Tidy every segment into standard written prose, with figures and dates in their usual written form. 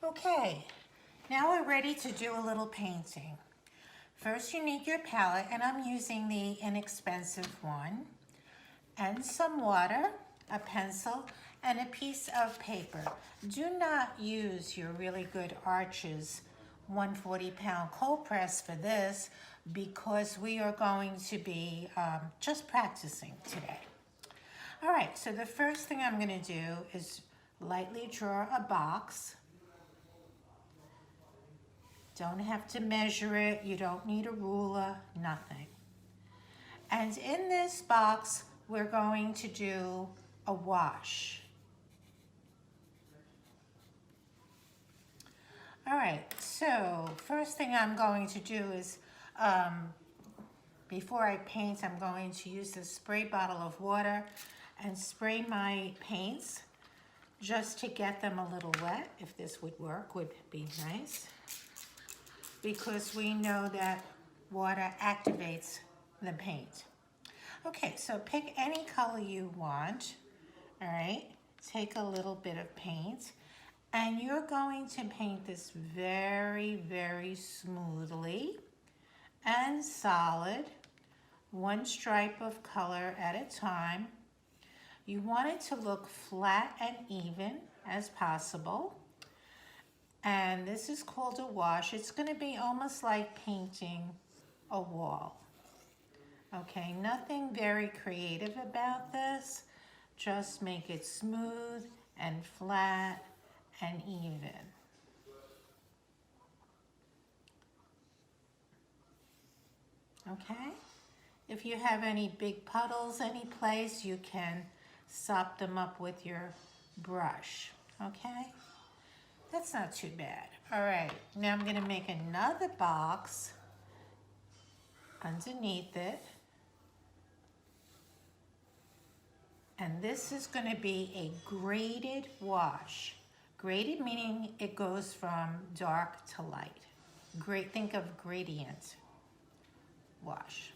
Okay, now we're ready to do a little painting. First you need your palette, and I'm using the inexpensive one, and some water, a pencil, and a piece of paper. Do not use your really good Arches 140-pound cold press for this because we are going to be just practicing today. All right, so the first thing I'm going to do is lightly draw a box. Don't have to measure it. You don't need a ruler, nothing. And in this box, we're going to do a wash. All right, so first thing I'm going to do is, before I paint, I'm going to use this spray bottle of water and spray my paints just to get them a little wet. If this would work, would be nice, because we know that water activates the paint. Okay, so pick any color you want, all right? Take a little bit of paint, and you're going to paint this very, very smoothly and solid, one stripe of color at a time. You want it to look flat and even as possible. And this is called a wash. It's going to be almost like painting a wall. Okay, nothing very creative about this. Just make it smooth and flat and even. Okay? If you have any big puddles any place, you can sop them up with your brush. Okay? That's not too bad. All right, now I'm going to make another box underneath it. And this is going to be a graded wash. Graded meaning it goes from dark to light. Think of gradient wash.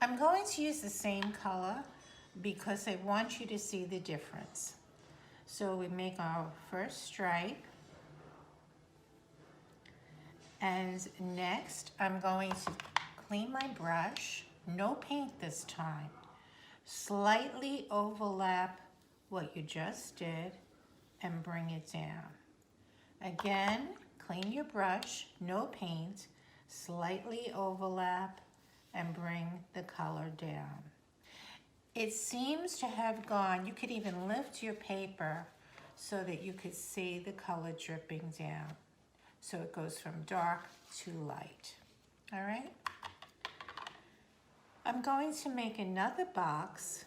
I'm going to use the same color because I want you to see the difference. So we make our first stripe. And next, I'm going to clean my brush. No paint this time. Slightly overlap what you just did and bring it down. Again, clean your brush, no paint, slightly overlap and bring the color down. It seems to have gone, you could even lift your paper so that you could see the color dripping down. So it goes from dark to light. All right? I'm going to make another box.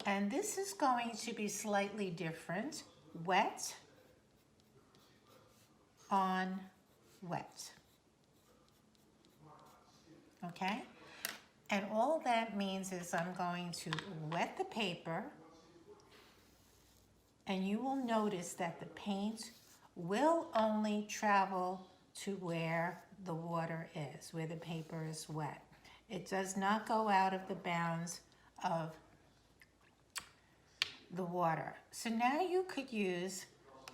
And this is going to be slightly different. Wet on wet. Okay? And all that means is I'm going to wet the paper, and you will notice that the paint will only travel to where the water is, where the paper is wet. It does not go out of the bounds of the water. So now you could use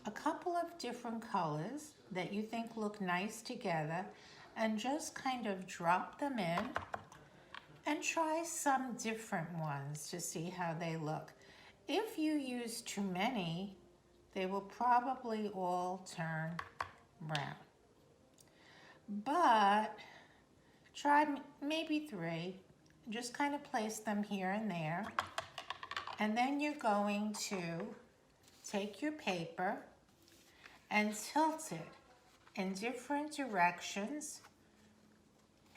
a couple of different colors that you think look nice together and just kind of drop them in and try some different ones to see how they look. If you use too many, they will probably all turn brown. But try maybe 3. Just kind of place them here and there. And then you're going to take your paper and tilt it in different directions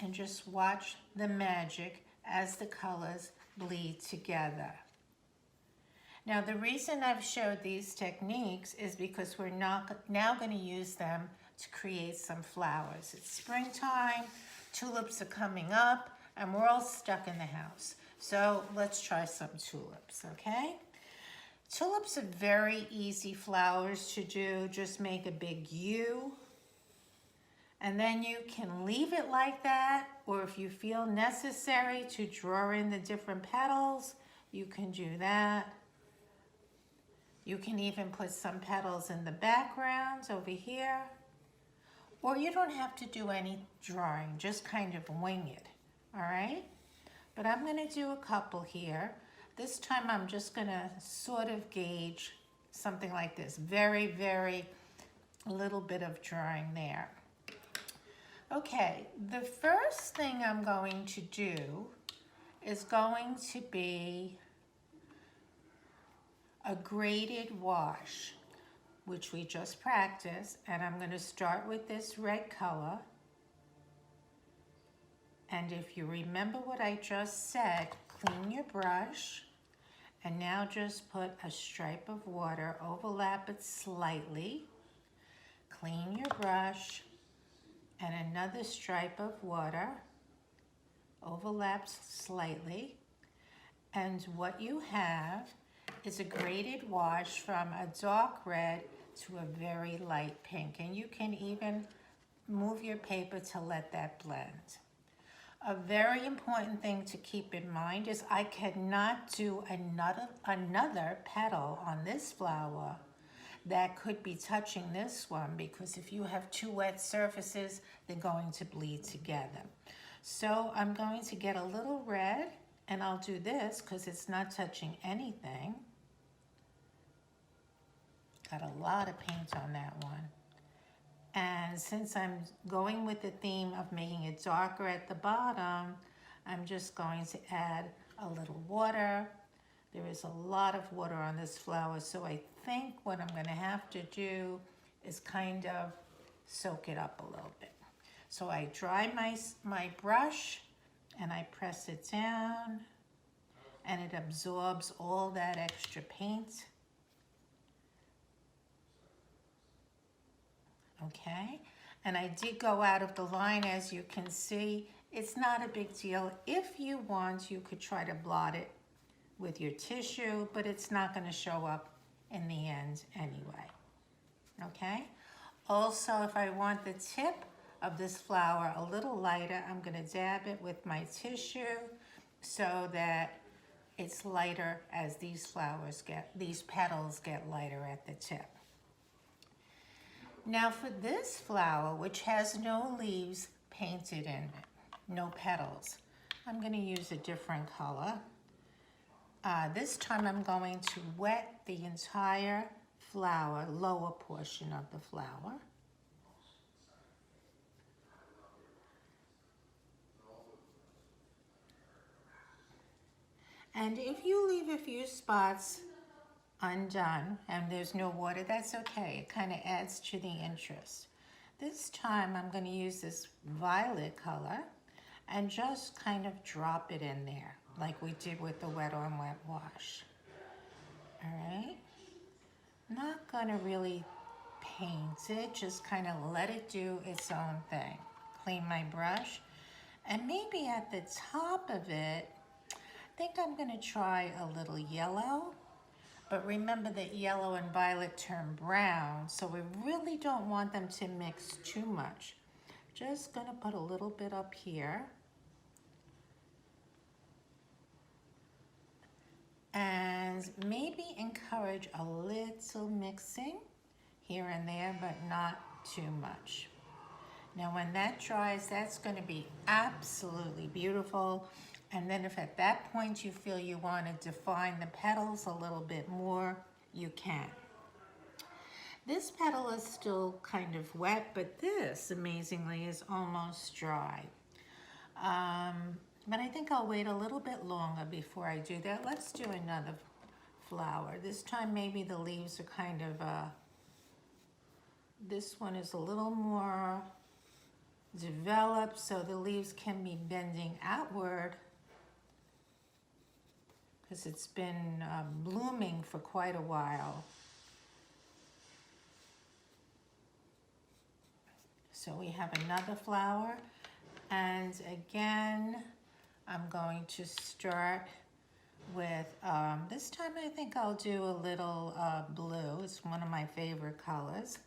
and just watch the magic as the colors bleed together. Now, the reason I've showed these techniques is because we're now going to use them to create some flowers. It's springtime, tulips are coming up, and we're all stuck in the house. So let's try some tulips, okay? Tulips are very easy flowers to do. Just make a big U And then you can leave it like that, or if you feel necessary to draw in the different petals, you can do that. You can even put some petals in the background over here. Or you don't have to do any drawing, just kind of wing it, all right? But I'm gonna do a couple here. This time I'm just gonna sort of gauge something like this. Very little bit of drawing there. Okay, the first thing I'm going to do is going to be a graded wash, which we just practiced, and I'm going to start with this red color. And if you remember what I just said, clean your brush, and now just put a stripe of water, overlap it slightly, clean your brush, and another stripe of water, overlaps slightly, and what you have is a graded wash from a dark red to a very light pink, and you can even move your paper to let that blend. A very important thing to keep in mind is I cannot do another petal on this flower that could be touching this one, because if you have two wet surfaces, they're going to bleed together. So I'm going to get a little red, and I'll do this because it's not touching anything. Got a lot of paint on that one. And since I'm going with the theme of making it darker at the bottom, I'm just going to add a little water. There is a lot of water on this flower, so I think what I'm going to have to do is kind of soak it up a little bit. So I dry my brush and I press it down, and it absorbs all that extra paint. Okay, and I did go out of the line, as you can see. It's not a big deal. If you want, you could try to blot it with your tissue, but it's not going to show up in the end anyway. Okay, also if I want the tip of this flower a little lighter, I'm going to dab it with my tissue so that it's lighter as these petals get lighter at the tip. Now for this flower, which has no leaves painted in it, no petals, I'm going to use a different color. This time I'm going to wet the entire flower, lower portion of the flower. And if you leave a few spots undone and there's no water, that's okay. It kind of adds to the interest. This time I'm going to use this violet color and just kind of drop it in there like we did with the wet on wet wash. All right, not going to really paint it, just kind of let it do its own thing. Clean my brush, and maybe at the top of it, I think I'm going to try a little yellow. But remember that yellow and violet turn brown, so we really don't want them to mix too much. Just gonna put a little bit up here. And maybe encourage a little mixing here and there, but not too much. Now when that dries, that's gonna be absolutely beautiful. And then if at that point you feel you want to define the petals a little bit more, you can. This petal is still kind of wet, but this, amazingly, is almost dry. But I think I'll wait a little bit longer before I do that. Let's do another flower. This time maybe the leaves are kind of, this one is a little more developed, so the leaves can be bending outward, because it's been blooming for quite a while. So we have another flower, and again, I'm going to start with, this time I think I'll do a little blue. It's one of my favorite colors.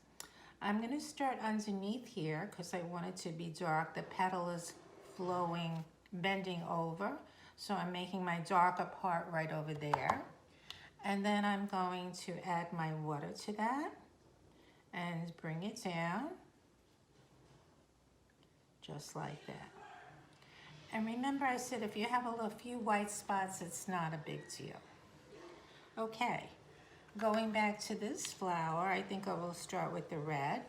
I'm going to start underneath here because I want it to be dark. The petal is flowing, bending over. So I'm making my darker part right over there. And then I'm going to add my water to that and bring it down, just like that. And remember I said if you have a few white spots, it's not a big deal. Okay, going back to this flower, I think I will start with the red.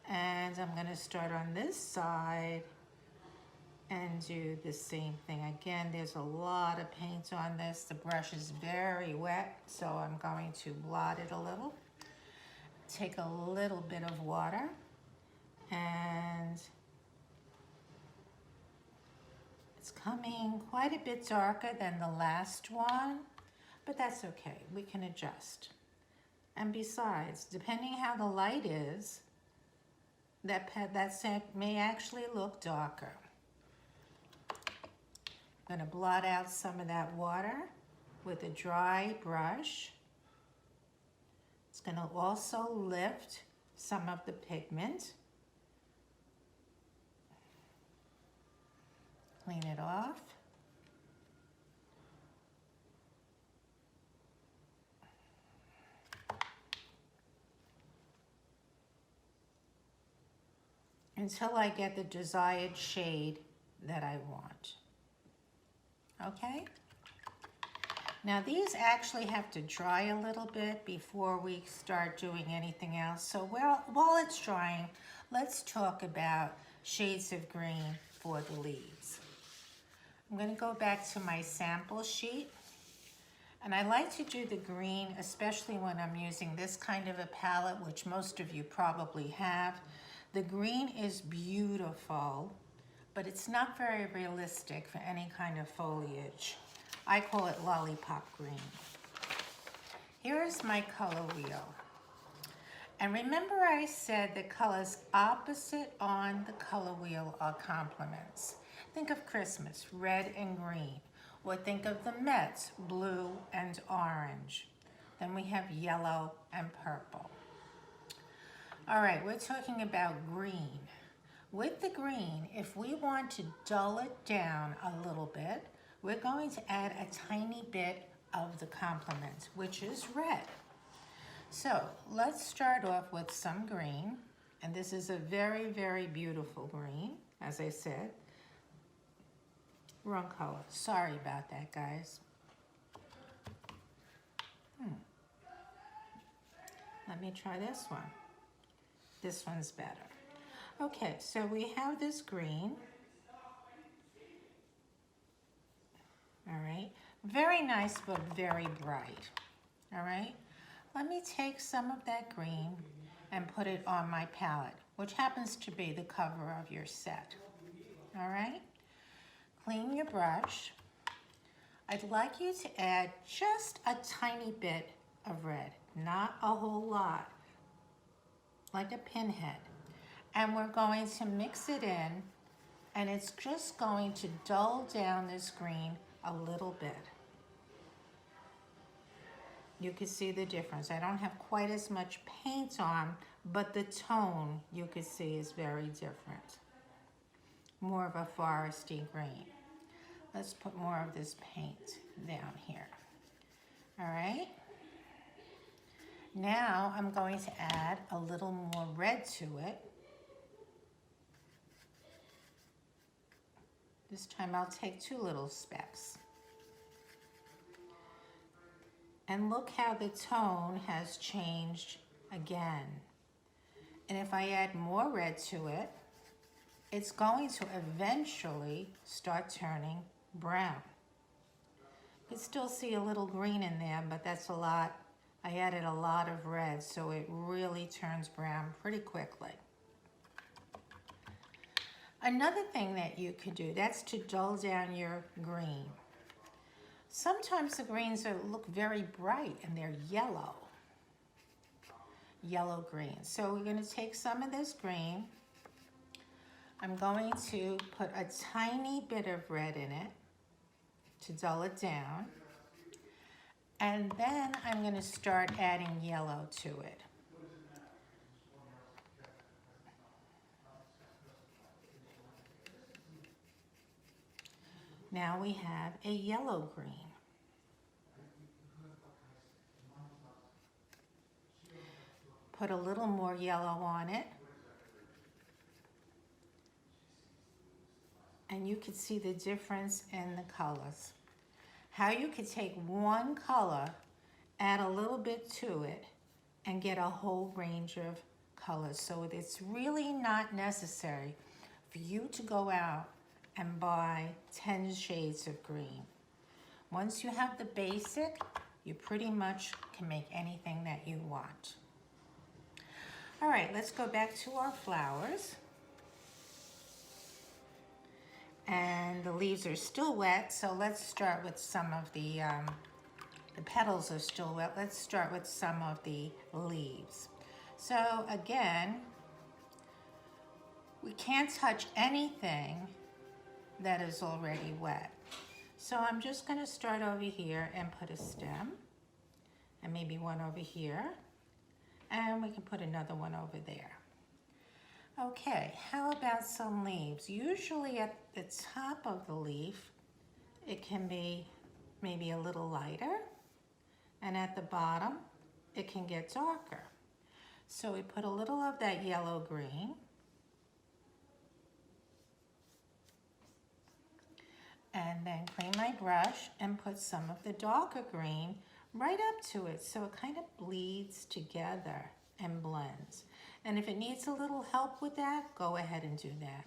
And I'm gonna start on this side and do the same thing. Again, there's a lot of paint on this. The brush is very wet, so I'm going to blot it a little. Take a little bit of water and it's coming quite a bit darker than the last one, but that's okay, we can adjust. And besides, depending how the light is, that set may actually look darker. I'm going to blot out some of that water with a dry brush. It's going to also lift some of the pigment. Clean it off. Until I get the desired shade that I want. Okay? Now these actually have to dry a little bit before we start doing anything else. So while it's drying, let's talk about shades of green for the leaves. I'm going to go back to my sample sheet. And I like to do the green, especially when I'm using this kind of a palette, which most of you probably have. The green is beautiful, but it's not very realistic for any kind of foliage. I call it lollipop green. Here is my color wheel. And remember I said the colors opposite on the color wheel are complements. Think of Christmas, red and green. Or think of the Mets, blue and orange. Then we have yellow and purple. All right, we're talking about green. With the green, if we want to dull it down a little bit, we're going to add a tiny bit of the complement, which is red. So let's start off with some green. And this is a very, very beautiful green, as I said. Wrong color. Sorry about that, guys. Let me try this one. This one's better. Okay, so we have this green. All right. Very nice, but very bright. All right. Let me take some of that green and put it on my palette, which happens to be the cover of your set. All right. Clean your brush. I'd like you to add just a tiny bit of red, not a whole lot, like a pinhead. And we're going to mix it in, and it's just going to dull down this green a little bit. You can see the difference. I don't have quite as much paint on, but the tone you can see is very different. More of a foresty green. Let's put more of this paint down here. All right. Now I'm going to add a little more red to it. This time I'll take 2 little specks. And look how the tone has changed again. And if I add more red to it, it's going to eventually start turning brown. You can still see a little green in there, but that's a lot. I added a lot of red, so it really turns brown pretty quickly. Another thing that you could do, that's to dull down your green. Sometimes the greens look very bright and they're yellow. Yellow green. So we're going to take some of this green. I'm going to put a tiny bit of red in it to dull it down. And then I'm going to start adding yellow to it. Now we have a yellow green. Put a little more yellow on it. And you can see the difference in the colors. How you could take one color, add a little bit to it, and get a whole range of colors. So it's really not necessary for you to go out and buy 10 shades of green. Once you have the basic, you pretty much can make anything that you want. All right, let's go back to our flowers. And the leaves are still wet, so let's start with some of the petals are still wet. Let's start with some of the leaves. So again, we can't touch anything that is already wet. So I'm just gonna start over here and put a stem, and maybe one over here, and we can put another one over there. Okay, how about some leaves? Usually at the top of the leaf, it can be maybe a little lighter, and at the bottom, it can get darker. So we put a little of that yellow green, and then clean my brush and put some of the darker green right up to it so it kind of bleeds together and blends. And if it needs a little help with that, go ahead and do that.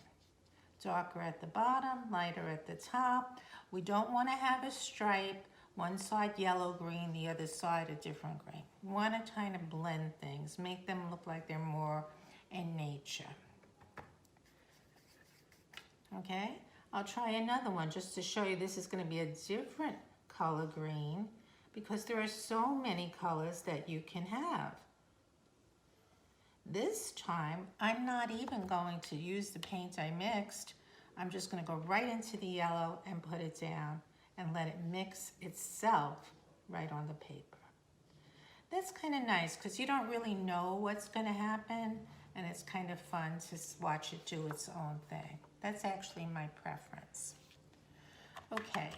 Darker at the bottom, lighter at the top. We don't want to have a stripe, one side yellow green, the other side a different green. We want to kind of blend things, make them look like they're more in nature. Okay, I'll try another one just to show you this is going to be a different color green because there are so many colors that you can have. This time, I'm not even going to use the paint I mixed. I'm just going to go right into the yellow and put it down and let it mix itself right on the paper. That's kind of nice because you don't really know what's going to happen, and it's kind of fun to watch it do its own thing. That's actually my preference. Okay,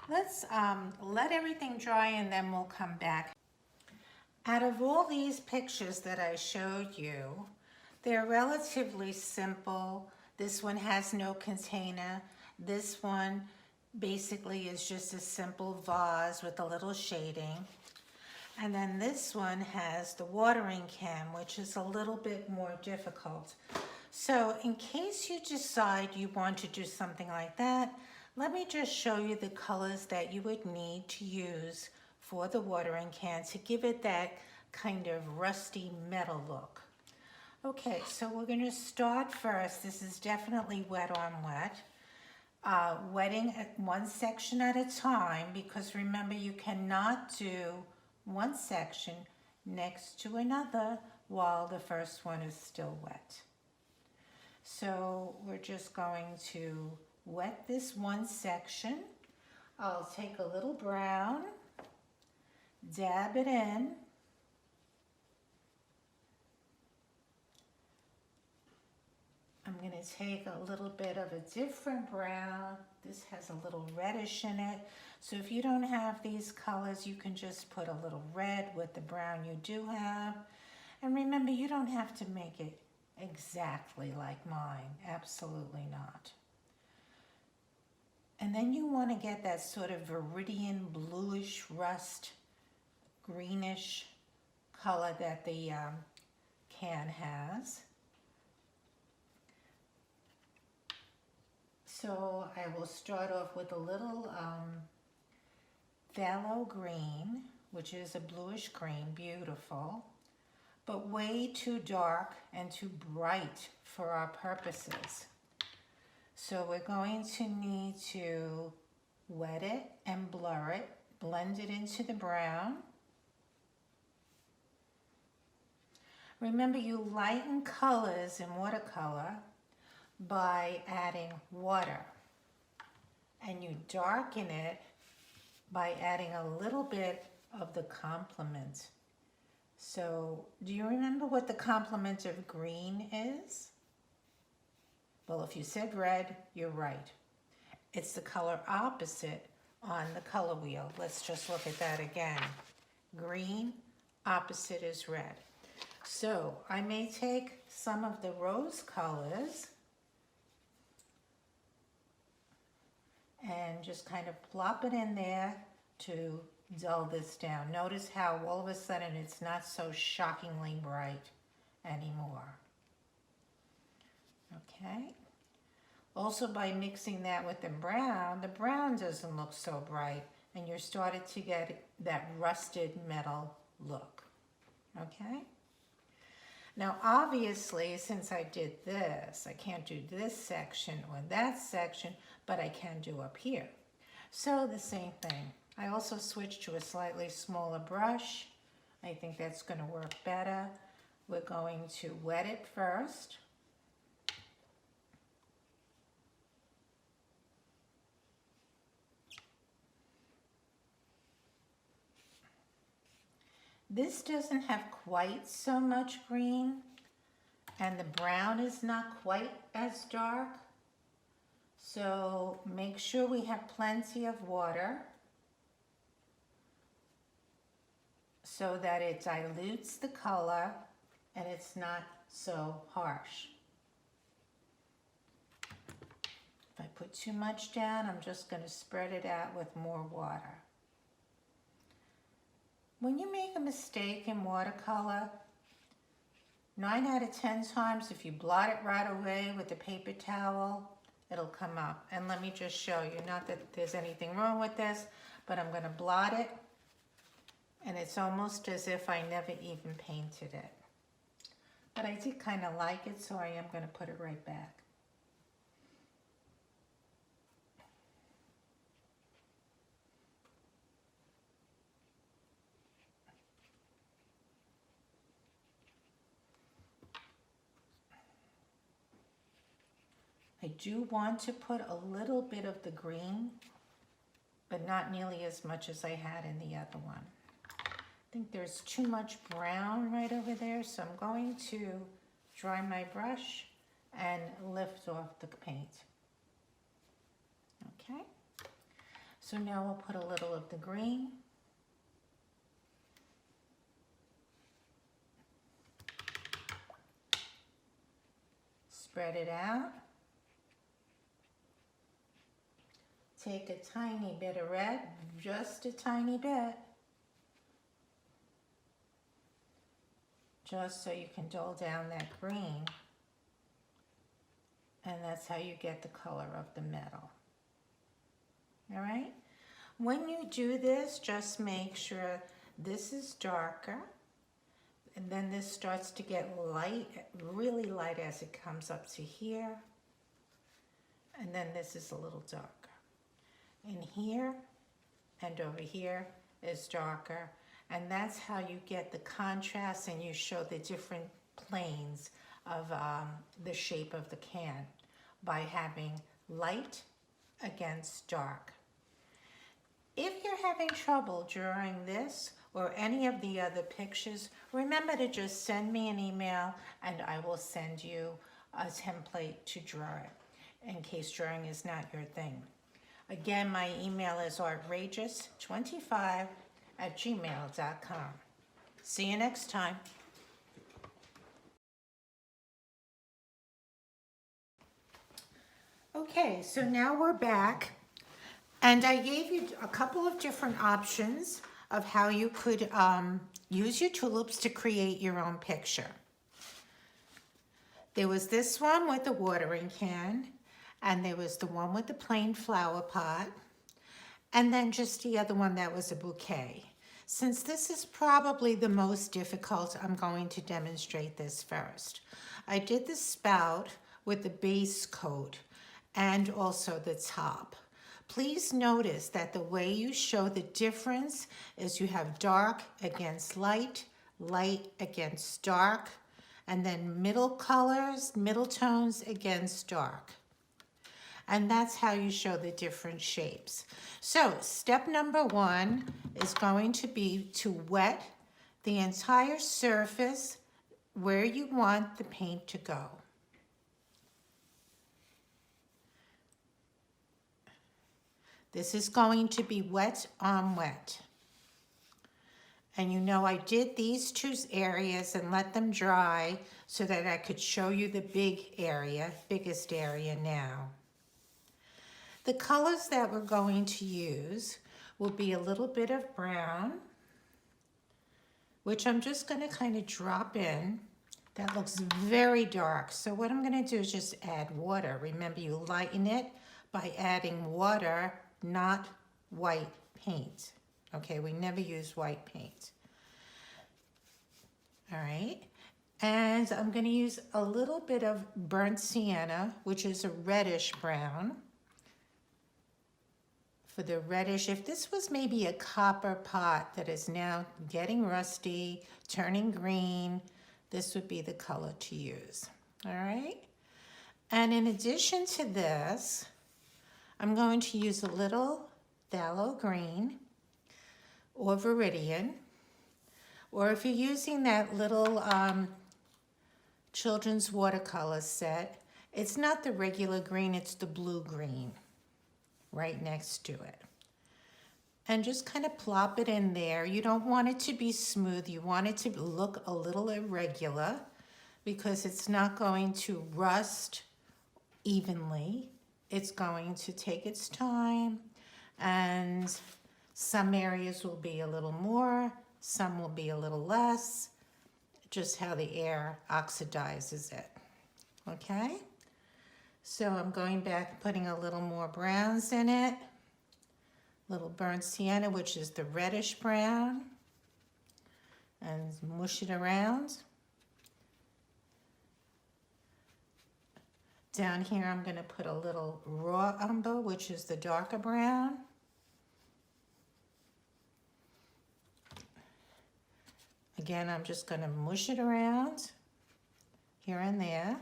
let's let everything dry and then we'll come back. Out of all these pictures that I showed you, they're relatively simple. This one has no container. This one basically is just a simple vase with a little shading. And then this one has the watering can, which is a little bit more difficult. So in case you decide you want to do something like that, let me just show you the colors that you would need to use for the watering can to give it that kind of rusty metal look. Okay, so we're going to start first. This is definitely wet on wet. Wetting at one section at a time, because remember you cannot do one section next to another while the first one is still wet. So we're just going to wet this one section. I'll take a little brown, dab it in, I'm going to take a little bit of a different brown. This has a little reddish in it. So if you don't have these colors, you can just put a little red with the brown you do have. And remember, you don't have to make it exactly like mine. Absolutely not. And then you want to get that sort of viridian bluish rust, greenish color that the can has. So I will start off with a little phthalo green, which is a bluish green, beautiful, but way too dark and too bright for our purposes. So we're going to need to wet it and blur it, blend it into the brown. Remember, you lighten colors in watercolor by adding water, and you darken it by adding a little bit of the complement. So do you remember what the complement of green is? Well, if you said red, you're right. it's the color opposite on the color wheel. Let's just look at that again. Green, opposite is red. So I may take some of the rose colors and just kind of plop it in there to dull this down. Notice how all of a sudden it's not so shockingly bright anymore. Okay. Also, by mixing that with the brown doesn't look so bright, and you're starting to get that rusted metal look. Okay? Now, obviously, since I did this, I can't do this section or that section, but I can do up here. So the same thing. I also switched to a slightly smaller brush. I think that's going to work better. We're going to wet it first. This doesn't have quite so much green, and the brown is not quite as dark. So make sure we have plenty of water so that it dilutes the color and it's not so harsh. If I put too much down, I'm just going to spread it out with more water. When you make a mistake in watercolor, 9 out of 10 times, if you blot it right away with a paper towel, it'll come up. And let me just show you, not that there's anything wrong with this, but I'm going to blot it, and it's almost as if I never even painted it. But I did kind of like it, so I am going to put it right back. I do want to put a little bit of the green, but not nearly as much as I had in the other one. I think there's too much brown right over there, so I'm going to dry my brush and lift off the paint. Okay, so now we'll put a little of the green. Spread it out. Take a tiny bit of red, just a tiny bit, just so you can dull down that green, and that's how you get the color of the metal. All right? When you do this, just make sure this is darker, and then this starts to get light, really light as it comes up to here, and then this is a little darker. In here and over here is darker, and that's how you get the contrast and you show the different planes of the shape of the can, by having light against dark. If you're having trouble drawing this or any of the other pictures, remember to just send me an email and I will send you a template to draw it, in case drawing is not your thing. Again, my email is artrageous25@gmail.com. See you next time. Okay, so now we're back, and I gave you a couple of different options of how you could use your tulips to create your own picture. There was this one with the watering can, and there was the one with the plain flower pot, and then just the other one that was a bouquet. Since this is probably the most difficult, I'm going to demonstrate this first. I did the spout with the base coat and also the top. Please notice that the way you show the difference is you have dark against light, light against dark, and then middle colors, middle tones against dark. And that's how you show the different shapes. So step number 1 is going to be to wet the entire surface where you want the paint to go. This is going to be wet on wet. And you know I did these two areas and let them dry so that I could show you the biggest area now. The colors that we're going to use will be a little bit of brown, which I'm just going to kind of drop in. That looks very dark. So what I'm going to do is just add water. Remember, you lighten it by adding water, not white paint. Okay, we never use white paint. All right, and I'm going to use a little bit of burnt sienna, which is a reddish brown. For the reddish, if this was maybe a copper pot that is now getting rusty, turning green, this would be the color to use. All right, and in addition to this, I'm going to use a little phthalo green or Viridian, or if you're using that little children's watercolor set, it's not the regular green, it's the blue green right next to it. And just kind of plop it in there. You don't want it to be smooth, you want it to look a little irregular because it's not going to rust evenly. It's going to take its time, and some areas will be a little more, some will be a little less, just how the air oxidizes it, okay? So I'm going back, putting a little more browns in it, little burnt sienna, which is the reddish brown, and mush it around. Down here I'm going to put a little raw umber, which is the darker brown. Again, I'm just going to mush it around here and there.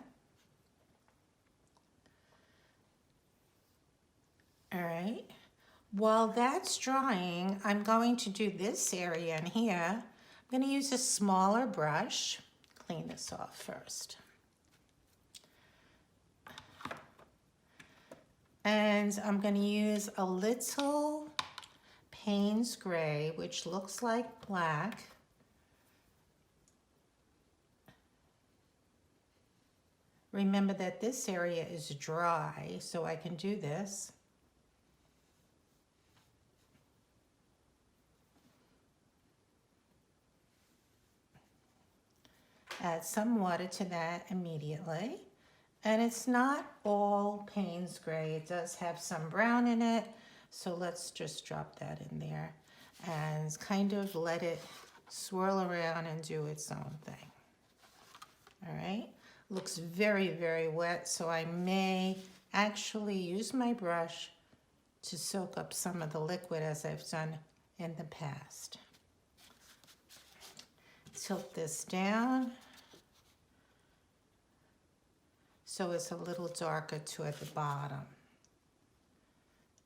All right. While that's drying, I'm going to do this area in here. I'm going to use a smaller brush. Clean this off first. And I'm going to use a little Payne's Gray, which looks like black. Remember that this area is dry, so I can do this. Add some water to that immediately. And it's not all Payne's Gray. It does have some brown in it. So let's just drop that in there and kind of let it swirl around and do its own thing. All right. Looks very, very wet, so I may actually use my brush to soak up some of the liquid as I've done in the past. Tilt this down so it's a little darker toward the bottom.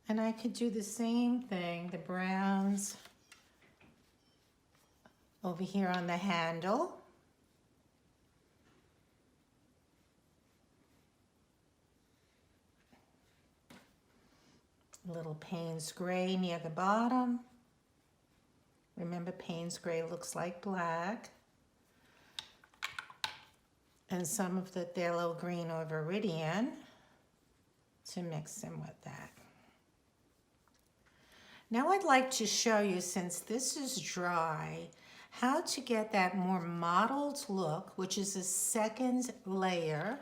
And I could do the same thing, the browns over here on the handle. A little Payne's Gray near the bottom. Remember, Payne's Gray looks like black. And some of the phthalo green or Viridian to mix in with that. Now I'd like to show you, since this is dry, how to get that more mottled look, which is a second layer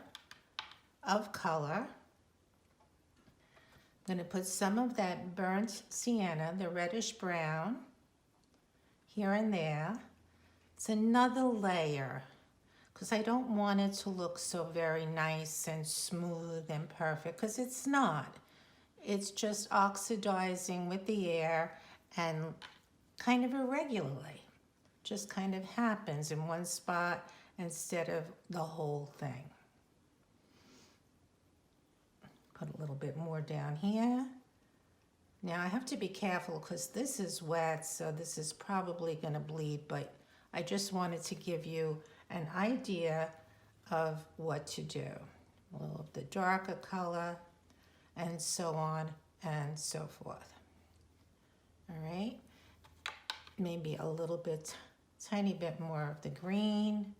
of color. I'm going to put some of that burnt sienna, the reddish brown, here and there. It's another layer because I don't want it to look so very nice and smooth and perfect, because it's not. It's just oxidizing with the air and kind of irregularly. Just kind of happens in one spot instead of the whole thing. Put a little bit more down here. Now I have to be careful because this is wet, so this is probably going to bleed, but I just wanted to give you an idea of what to do. A little of the darker color, and so on and so forth. maybe a little bit, tiny bit more of the green.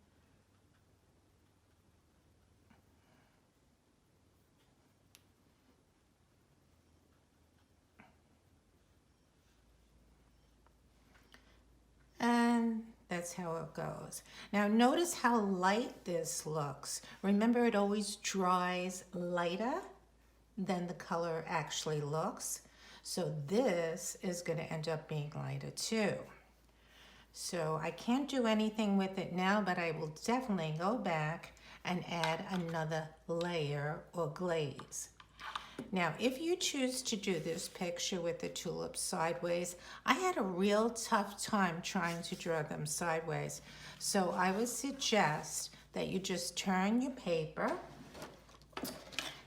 And that's how it goes. Now notice how light this looks. Remember, it always dries lighter than the color actually looks. So this is going to end up being lighter too. So I can't do anything with it now, but I will definitely go back and add another layer or glaze. Now, if you choose to do this picture with the tulips sideways, I had a real tough time trying to draw them sideways. So I would suggest that you just turn your paper,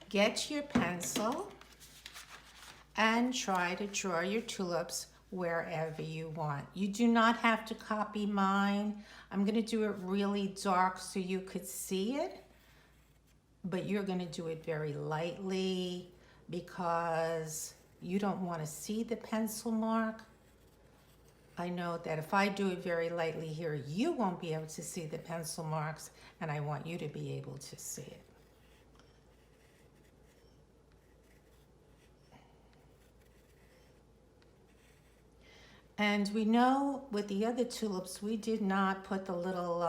get your pencil, and try to draw your tulips wherever you want. You do not have to copy mine. I'm going to do it really dark so you could see it, but you're going to do it very lightly because you don't want to see the pencil mark. I know that if I do it very lightly here, you won't be able to see the pencil marks, and I want you to be able to see it. And we know with the other tulips, we did not put the little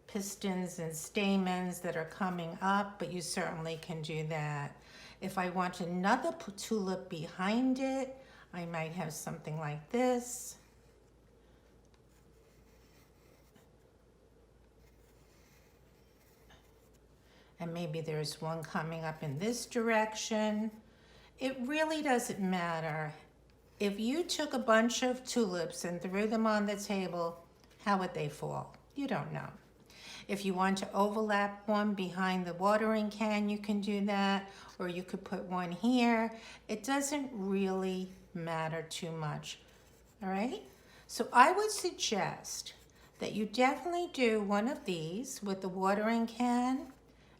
pistons and stamens that are coming up, but you certainly can do that. If I want another tulip behind it, I might have something like this. And maybe there's one coming up in this direction. It really doesn't matter. If you took a bunch of tulips and threw them on the table, how would they fall? You don't know. If you want to overlap one behind the watering can, you can do that, or you could put one here. It doesn't really matter too much, all right? So I would suggest that you definitely do one of these with the watering can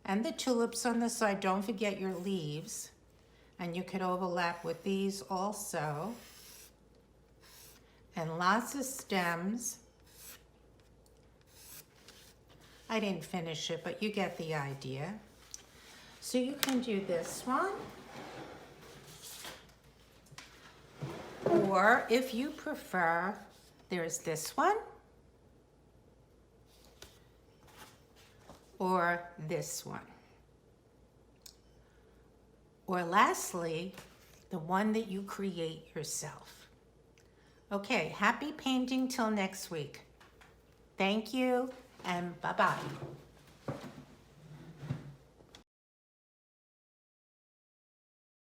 and the tulips on the side. Don't forget your leaves. And you could overlap with these also. And lots of stems. I didn't finish it, but you get the idea. So you can do this one. Or if you prefer, there's this one. Or this one. Or lastly, the one that you create yourself. Okay, happy painting till next week. Thank you and bye-bye.